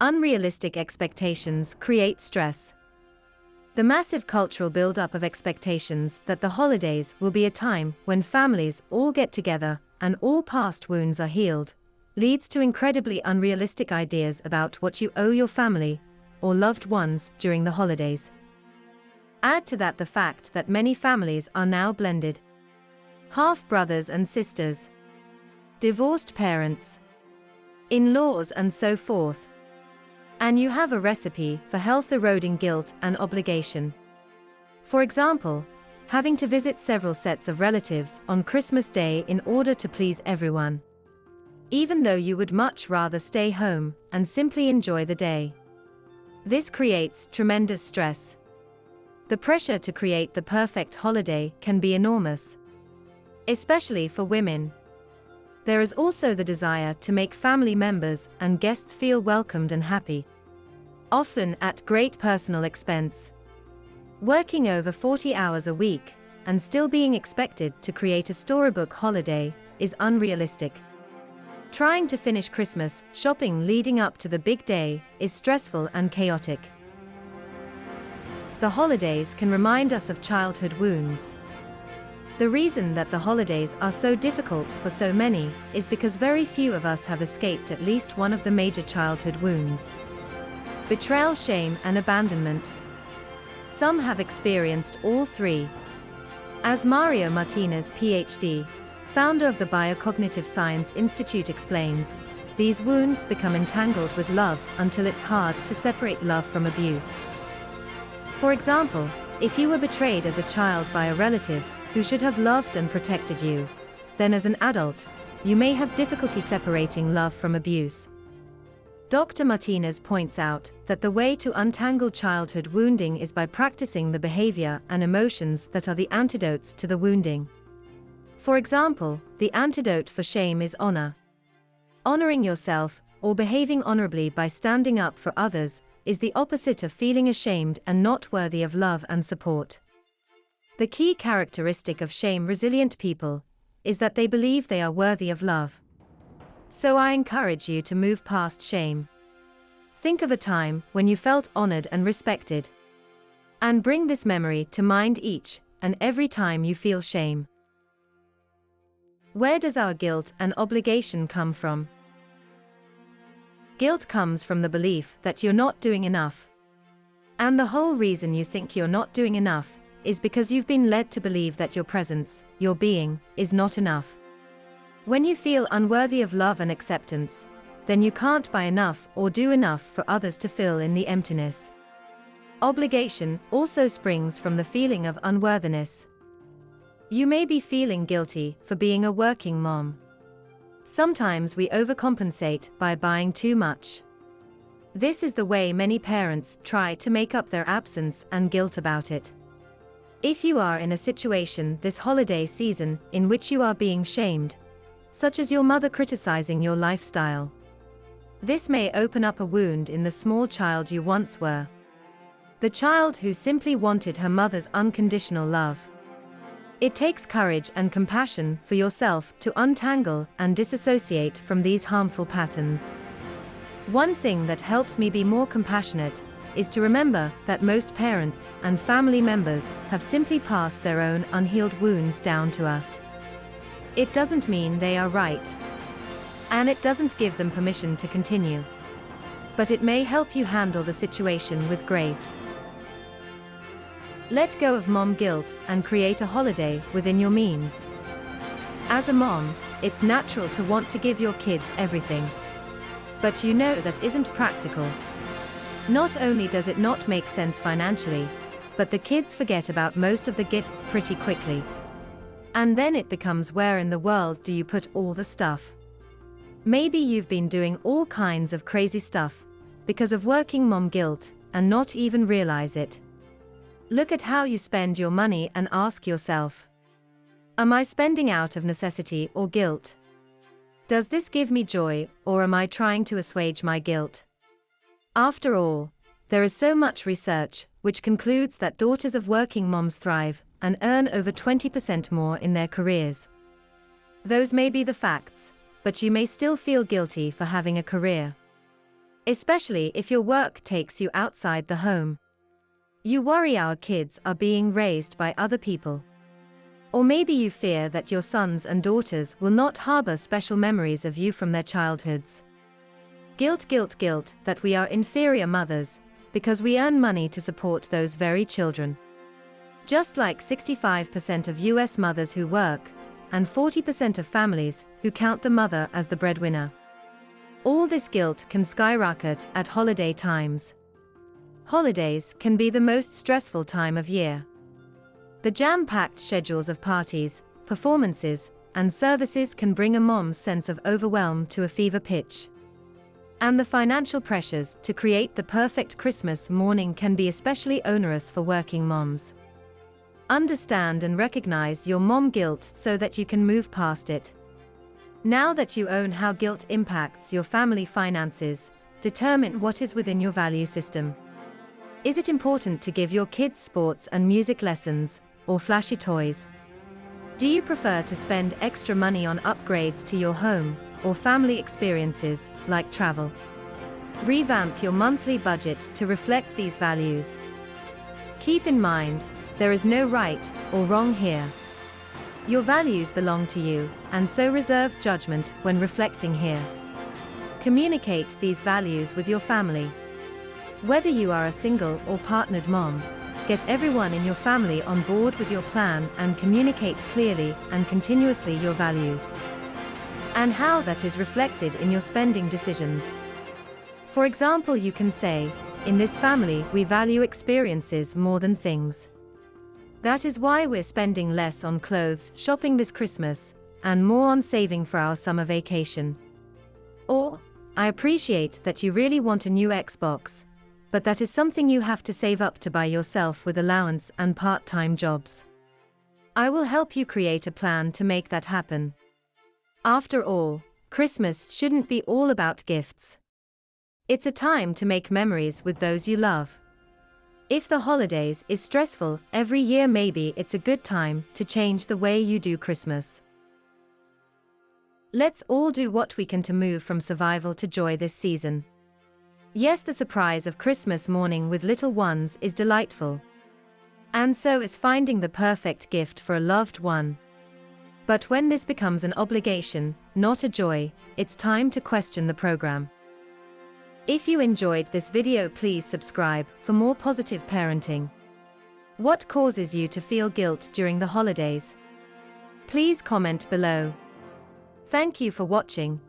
Unrealistic expectations create stress. The massive cultural build-up of expectations that the holidays will be a time when families all get together and all past wounds are healed, leads to incredibly unrealistic ideas about what you owe your family or loved ones during the holidays. Add to that the fact that many families are now blended. Half-brothers and sisters, divorced parents, in-laws and so forth. And you have a recipe for health-eroding guilt and obligation. For example, having to visit several sets of relatives on Christmas Day in order to please everyone, even though you would much rather stay home and simply enjoy the day. This creates tremendous stress. The pressure to create the perfect holiday can be enormous, especially for women. There is also the desire to make family members and guests feel welcomed and happy, often at great personal expense. Working over 40 hours a week and still being expected to create a storybook holiday is unrealistic. Trying to finish Christmas shopping leading up to the big day is stressful and chaotic. The holidays can remind us of childhood wounds. The reason that the holidays are so difficult for so many is because very few of us have escaped at least one of the major childhood wounds: betrayal, shame, and abandonment. Some have experienced all three. As Mario Martinez, PhD, founder of the Biocognitive Science Institute, explains, these wounds become entangled with love until it's hard to separate love from abuse. For example, if you were betrayed as a child by a relative who should have loved and protected you, then as an adult, you may have difficulty separating love from abuse. Dr. Martinez points out that the way to untangle childhood wounding is by practicing the behavior and emotions that are the antidotes to the wounding. For example, the antidote for shame is honor. Honoring yourself, or behaving honorably by standing up for others, is the opposite of feeling ashamed and not worthy of love and support. The key characteristic of shame-resilient people is that they believe they are worthy of love. So I encourage you to move past shame. Think of a time when you felt honored and respected, and bring this memory to mind each and every time you feel shame. Where does our guilt and obligation come from? Guilt comes from the belief that you're not doing enough. And the whole reason you think you're not doing enough is because you've been led to believe that your presence, your being, is not enough. When you feel unworthy of love and acceptance, then you can't buy enough or do enough for others to fill in the emptiness. Obligation also springs from the feeling of unworthiness. You may be feeling guilty for being a working mom. Sometimes we overcompensate by buying too much. This is the way many parents try to make up their absence and guilt about it. If you are in a situation this holiday season in which you are being shamed, such as your mother criticizing your lifestyle, this may open up a wound in the small child you once were. The child who simply wanted her mother's unconditional love. It takes courage and compassion for yourself to untangle and disassociate from these harmful patterns. One thing that helps me be more compassionate is to remember that most parents and family members have simply passed their own unhealed wounds down to us. It doesn't mean they are right, and it doesn't give them permission to continue. But it may help you handle the situation with grace. Let go of mom guilt and create a holiday within your means. As a mom, it's natural to want to give your kids everything. But you know that isn't practical. Not only does it not make sense financially, but the kids forget about most of the gifts pretty quickly. And then it becomes, where in the world do you put all the stuff? Maybe you've been doing all kinds of crazy stuff because of working mom guilt and not even realize it. Look at how you spend your money and ask yourself, am I spending out of necessity or guilt? Does this give me joy, or am I trying to assuage my guilt? After all, there is so much research which concludes that daughters of working moms thrive and earn over 20% more in their careers. Those may be the facts, but you may still feel guilty for having a career. especially if your work takes you outside the home. You worry our kids are being raised by other people. Or maybe you fear that your sons and daughters will not harbor special memories of you from their childhoods. Guilt, guilt, guilt that we are inferior mothers, because we earn money to support those very children. Just like 65% of US mothers who work, and 40% of families who count the mother as the breadwinner. All this guilt can skyrocket at holiday times. Holidays can be the most stressful time of year. The jam-packed schedules of parties, performances, and services can bring a mom's sense of overwhelm to a fever pitch. And the financial pressures to create the perfect Christmas morning can be especially onerous for working moms. Understand and recognize your mom guilt so that you can move past it. Now that you own how guilt impacts your family finances, determine what is within your value system. Is it important to give your kids sports and music lessons, or flashy toys? Do you prefer to spend extra money on upgrades to your home, or family experiences, like travel? Revamp your monthly budget to reflect these values. Keep in mind, there is no right or wrong here. Your values belong to you, and so reserve judgment when reflecting here. Communicate these values with your family. Whether you are a single or partnered mom, get everyone in your family on board with your plan and communicate clearly and continuously your values, and how that is reflected in your spending decisions. For example, you can say, in this family we value experiences more than things. That is why we're spending less on clothes shopping this Christmas, and more on saving for our summer vacation. Or, I appreciate that you really want a new Xbox, but that is something you have to save up to buy yourself with allowance and part-time jobs. I will help you create a plan to make that happen. After all, Christmas shouldn't be all about gifts. It's a time to make memories with those you love. If the holidays is stressful every year, maybe it's a good time to change the way you do Christmas. Let's all do what we can to move from survival to joy this season. Yes, the surprise of Christmas morning with little ones is delightful. And so is finding the perfect gift for a loved one. But when this becomes an obligation, not a joy, it's time to question the program. If you enjoyed this video, please subscribe for more positive parenting. What causes you to feel guilt during the holidays? Please comment below. Thank you for watching.